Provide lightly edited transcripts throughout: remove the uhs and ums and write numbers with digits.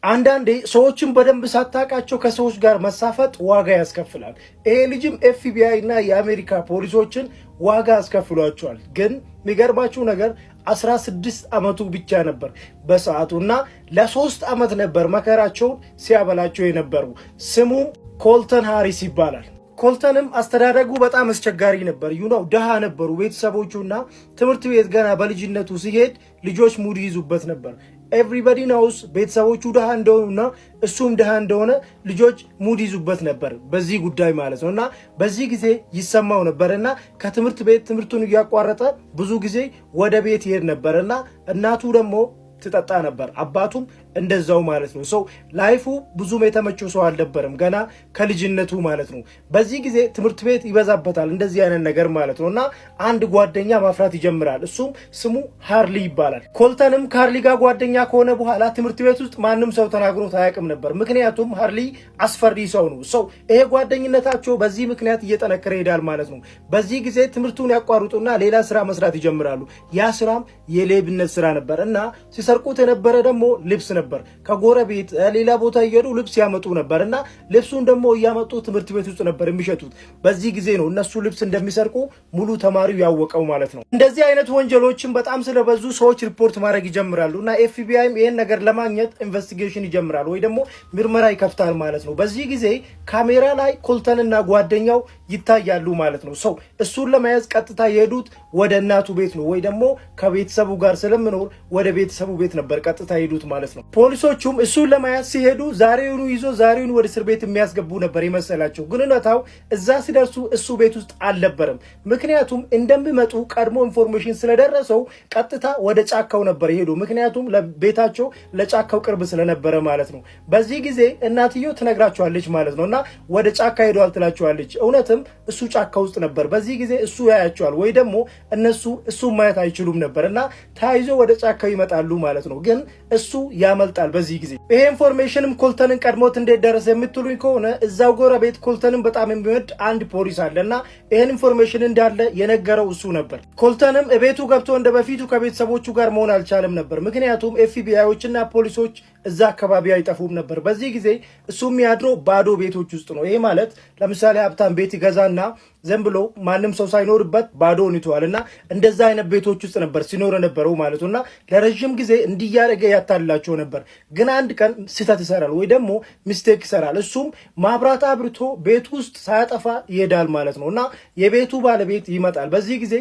አንዳንዴ ሰዎችን በደንብ ሳታውቃቸው ከሰዎች ጋር መሳፈጥ ዋጋ ያስከፍላል። ይሄ ልጅም ኤፍቢአይ እና የአሜሪካ ፖሊሶችን ዋጋ አስከፍሏቸዋል። ግን የሚገርማችሁ ነገር 16 ዓመቱ ብቻ ነበር በሰዓቱና ለ3 ዓመት ነበር መከራቸውን ሲያበላቸው የነበሩ። ስሙም ኮልተን ሃሪስ ይባላል። ኮልተንም አስተዳደጉ በጣም አስቸጋሪ ነበር። ድሃ ነበሩ ቤተሰቦቹና ትምህርት ቤት ገና በልጅነቱ ሲሄድ ልጆች ሙድ ይዙበት ነበር። ኤቭሪባዲ ናውስ ቤተሰቦቹ ድሃ እንደሆኑና እሱም ድሃ እንደሆነ ልጆች ሙድ ይዙበት ነበር በዚህ ጉዳይ ማለት ነው። እና በዚህ ጊዜ ይሰማው ነበርና ከትምህርት ቤት ትምህርቱን እያቋረጠ ብዙ ጊዜ ወደ ቤት ይሄድ ነበርና እናቱ ደግሞ ትጠጣ ነበር፣ አባቱም እንደዛው ማለት ነው። ሰው ላይፉ ብዙም የተመቸው ሰው አልነበረም ገና ከልጅነቱ ማለት ነው። በዚህ ጊዜ ትምህርት ቤት ይበዛበታል እንደዚህ አይነት ነገር ማለት ነው። እና አንድ ጓደኛ ማፍራት ይጀምራል። እሱም ስሙ ሃርሊ ይባላል። ኮልተንም ከሃርሊ ጋር ጓደኛ ከሆነ በኋላ ትምህርት ቤት ውስጥ ማንም ሰው ተናግሮት አያውቅም ነበር፣ ምክንያቱም ሃርሊ አስፈሪ ሰው ነው። ሰው ይሄ ጓደኝነታቸው በዚህ ምክንያት እየጠነከረ ይሄዳል ማለት ነው። በዚህ ጊዜ ትምህርቱን ያቋርጡና ሌላ ስራ መስራት ይጀምራሉ። ያ ስራም የሌብነት ስራ ነበር እና ሲሰርቁት የነበረ ደግሞ ልብስ ነበር። ከጎረቤት ሌላ ቦታ እየሄዱ ልብስ ያመጡ ነበርና ልብሱን ደግሞ እያመጡ ትምህርት ቤት ውስጥ ነበር የሚሸጡት። በዚህ ጊዜ ነው እነሱ ልብስ እንደሚሰርቁ ሙሉ ተማሪው ያወቀው ማለት ነው። እንደዚህ አይነት ወንጀሎችን በጣም ስለበዙ ሰዎች ሪፖርት ማድረግ ይጀምራሉ እና ኤፍቢአይም ይሄን ነገር ለማግኘት ኢንቨስቲጌሽን ይጀምራል ወይ ደግሞ ምርመራ ይከፍታል ማለት ነው። በዚህ ጊዜ ካሜራ ላይ ኮልተንና ጓደኛው ይታያሉ ማለት ነው። ሰው እሱን ለመያዝ ቀጥታ የሄዱት ወደ እናቱ ቤት ነው ወይ ደግሞ ከቤተሰቡ ጋር ስለምኖር ወደ ቤተሰቡ ቤት ነበር ቀጥታ የሄዱት ማለት ነው። ፖሊሶቹም እሱን ለመያዝ ሲሄዱ ዛሬውኑ ይዞ ዛሬውኑ ወደ እስር ቤት የሚያስገቡ ነበር የመሰላቸው። ግን እውነታው እዛ ሲደርሱ እሱ ቤት ውስጥ አልነበረም። ምክንያቱም እንደሚመጡ ቀድሞ ኢንፎርሜሽን ስለደረሰው ቀጥታ ወደ ጫካው ነበር የሄዱ። ምክንያቱም ለቤታቸው ለጫካው ቅርብ ስለነበረ ማለት ነው። በዚህ ጊዜ እናትየው ትነግራቸዋለች ማለት ነው እና ወደ ጫካ ሄደዋል ትላቸዋለች። እውነትም እሱ ጫካ ውስጥ ነበር። በዚህ ጊዜ እሱ ያያቸዋል ወይ ደግሞ እነሱ እሱን ማየት አይችሉም ነበር እና ተያይዞ ወደ ጫካው ይመጣሉ ማለት ነው። ግን እሱ ያመልጣል በዚህ ጊዜ። ይሄ ኢንፎርሜሽንም ኮልተንን ቀድሞት እንዴት ደረሰ የምትሉኝ ከሆነ እዛው ጎረቤት ኮልተንን በጣም የሚወድ አንድ ፖሊስ አለና ይሄን ኢንፎርሜሽን እንዳለ የነገረው እሱ ነበር። ኮልተንም ቤቱ ገብቶ እንደ በፊቱ ከቤተሰቦቹ ጋር መሆን አልቻለም ነበር። ምክንያቱም ኤፍቢአዮችና ፖሊሶች እዛ አካባቢ አይጠፉም ነበር። በዚህ ጊዜ እሱ የሚያድረው ባዶ ቤቶች ውስጥ ነው። ይሄ ማለት ለምሳሌ ሀብታም ቤት ይገዛና ዝም ብሎ ማንም ሰው ሳይኖርበት ባዶውን ይተዋልና እንደዛ አይነት ቤቶች ውስጥ ነበር ሲኖር ነበረው ማለት ነውና ለረጅም ጊዜ እንዲያደርገ ያታልላቸው ነበር። ግን አንድ ቀን ስህተት ይሰራል ወይ ደግሞ ሚስቴክ ይሰራል። እሱም ማብራት አብርቶ ቤት ውስጥ ሳያጠፋ ይሄዳል ማለት ነውና የቤቱ ባለቤት ይመጣል። በዚህ ጊዜ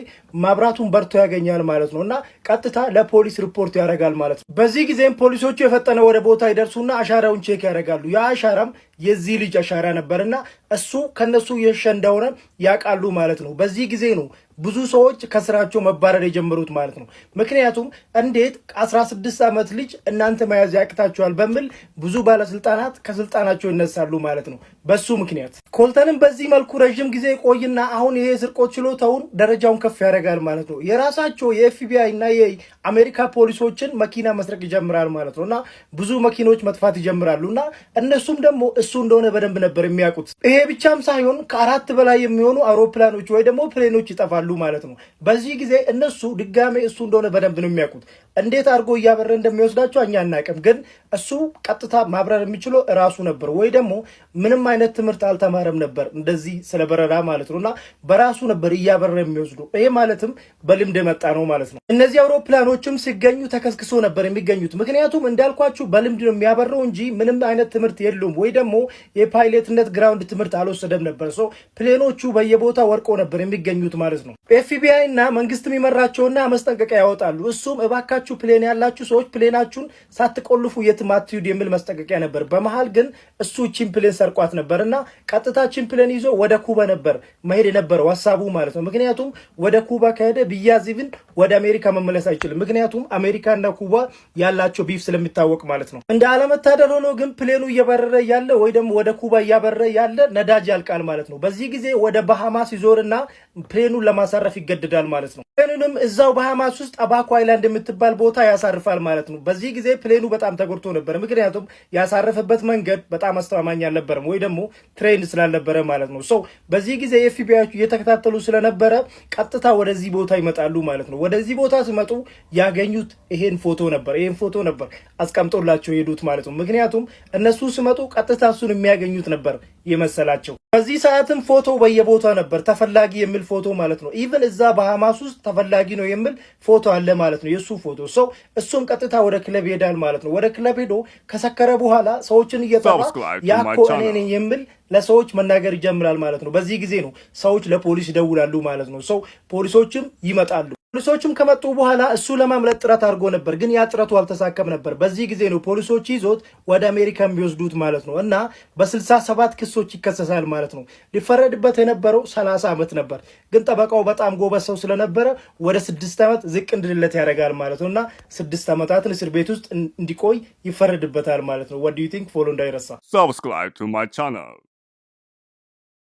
ማብራቱን በርቶ ያገኛል ማለት ነውና ቀጥታ ለፖሊስ ሪፖርት ያደርጋል ማለት ነው። በዚህ ጊዜም ፖሊሶቹ የፈጠነ ወደ ቦታ ይደርሱና አሻራውን ቼክ ያደርጋሉ። ያ አሻራም የዚህ ልጅ አሻራ ነበርና እሱ ከነሱ የሸ እንደሆነ ያውቃሉ ማለት ነው። በዚህ ጊዜ ነው ብዙ ሰዎች ከስራቸው መባረር የጀመሩት ማለት ነው። ምክንያቱም እንዴት 16 ዓመት ልጅ እናንተ መያዝ ያቅታችኋል በሚል ብዙ ባለስልጣናት ከስልጣናቸው ይነሳሉ ማለት ነው በሱ ምክንያት። ኮልተንም በዚህ መልኩ ረጅም ጊዜ ቆይና አሁን ይሄ ስርቆት ችሎታውን ደረጃውን ከፍ ያደርጋል ማለት ነው። የራሳቸው የኤፍቢአይ እና የአሜሪካ ፖሊሶችን መኪና መስረቅ ይጀምራል ማለት ነውና ብዙ መኪኖች መጥፋት ይጀምራሉና እነሱም ደግሞ እሱ እንደሆነ በደንብ ነበር የሚያውቁት። ይሄ ብቻም ሳይሆን ከ4 በላይ የሚሆኑ አውሮፕላኖች ወይ ደግሞ ፕሌኖች ይጠፋሉ ማለት ነው። በዚህ ጊዜ እነሱ ድጋሜ እሱ እንደሆነ በደንብ ነው የሚያውቁት። እንዴት አድርጎ እያበረ እንደሚወስዳቸው እኛ አናውቅም። ግን እሱ ቀጥታ ማብረር የሚችለው እራሱ ነበር ወይ ደግሞ ምንም አይነት ትምህርት አልተማረም ነበር እንደዚህ ስለበረራ ማለት ነውና በራሱ ነበር እያበረ የሚወስዱ። ይሄ ማለትም በልምድ የመጣ ነው ማለት ነው። እነዚህ አውሮፕላኖችም ሲገኙ ተከስክሶ ነበር የሚገኙት። ምክንያቱም እንዳልኳችሁ በልምድ ነው የሚያበረው እንጂ ምንም አይነት ትምህርት የለውም ወይ ደግሞ የፓይለትነት ግራውንድ ትምህርት አልወሰደም ነበር። ሰው ፕሌኖቹ በየቦታ ወርቆ ነበር የሚገኙት ማለት ነው። ኤፍቢአይ እና መንግስት የሚመራቸውና ማስጠንቀቂያ ያወጣሉ። እሱም እባካችሁ ፕሌን ያላችሁ ሰዎች ፕሌናችሁን ሳትቆልፉ የትም አትሂዱ የሚል ማስጠንቀቂያ ነበር። በመሃል ግን እሱ ቺን ፕሌን ሰርቋት ነበርና ቀጥታ ቺን ፕሌን ይዞ ወደ ኩባ ነበር መሄድ የነበረው ሐሳቡ ማለት ነው። ምክንያቱም ወደ ኩባ ከሄደ ቢያዝ ኢቭን ወደ አሜሪካ መመለስ አይችልም። ምክንያቱም አሜሪካና ኩባ ያላቸው ቢፍ ስለሚታወቅ ማለት ነው። እንደ አለመታደል ሆኖ ግን ፕሌኑ እየበረረ ያለ ወይ ደግሞ ወደ ኩባ እያበረረ ያለ ነዳጅ ያልቃል ማለት ነው። በዚህ ጊዜ ወደ ባሃማስ ይዞርና ፕሌኑን ለማሳረፍ ይገደዳል ማለት ነው። ፕሌኑንም እዛው በሐማስ ውስጥ አባኮ አይላንድ የምትባል ቦታ ያሳርፋል ማለት ነው። በዚህ ጊዜ ፕሌኑ በጣም ተጎድቶ ነበር፣ ምክንያቱም ያሳረፈበት መንገድ በጣም አስተማማኝ አልነበረም፣ ወይ ደግሞ ትሬን ስላልነበረ ማለት ነው። ሰው በዚህ ጊዜ ኤፍቢአዮቹ እየተከታተሉ ስለነበረ ቀጥታ ወደዚህ ቦታ ይመጣሉ ማለት ነው። ወደዚህ ቦታ ሲመጡ ያገኙት ይሄን ፎቶ ነበር። ይሄን ፎቶ ነበር አስቀምጦላቸው የሄዱት ማለት ነው። ምክንያቱም እነሱ ሲመጡ ቀጥታ እሱን የሚያገኙት ነበር የመሰላቸው። በዚህ ሰዓትም ፎቶ በየቦታ ነበር፣ ተፈላጊ የሚል ፎቶ ማለት ነው። ኢቭን እዛ በሐማስ ውስጥ ተፈላጊ ነው የሚል ፎቶ አለ ማለት ነው፣ የሱ ፎቶ። ሰው እሱም ቀጥታ ወደ ክለብ ሄዳል ማለት ነው። ወደ ክለብ ሄዶ ከሰከረ በኋላ ሰዎችን እየጠራ ያኮ እኔ ነኝ የሚል ለሰዎች መናገር ይጀምራል ማለት ነው። በዚህ ጊዜ ነው ሰዎች ለፖሊስ ይደውላሉ ማለት ነው። ሰው ፖሊሶችም ይመጣሉ። ፖሊሶችም ከመጡ በኋላ እሱ ለማምለጥ ጥረት አድርጎ ነበር፣ ግን ያ ጥረቱ አልተሳካም ነበር። በዚህ ጊዜ ነው ፖሊሶች ይዞት ወደ አሜሪካ የሚወስዱት ማለት ነው። እና በ67 ክሶች ይከሰሳል ማለት ነው። ሊፈረድበት የነበረው 30 ዓመት ነበር፣ ግን ጠበቃው በጣም ጎበዝ ሰው ስለነበረ ወደ 6 ዓመት ዝቅ እንድልለት ያደርጋል ማለት ነው። እና 6 ዓመታትን እስር ቤት ውስጥ እንዲቆይ ይፈረድበታል ማለት ነው። what do you think? ፎሎ እንዳይረሳ። Subscribe to my channel.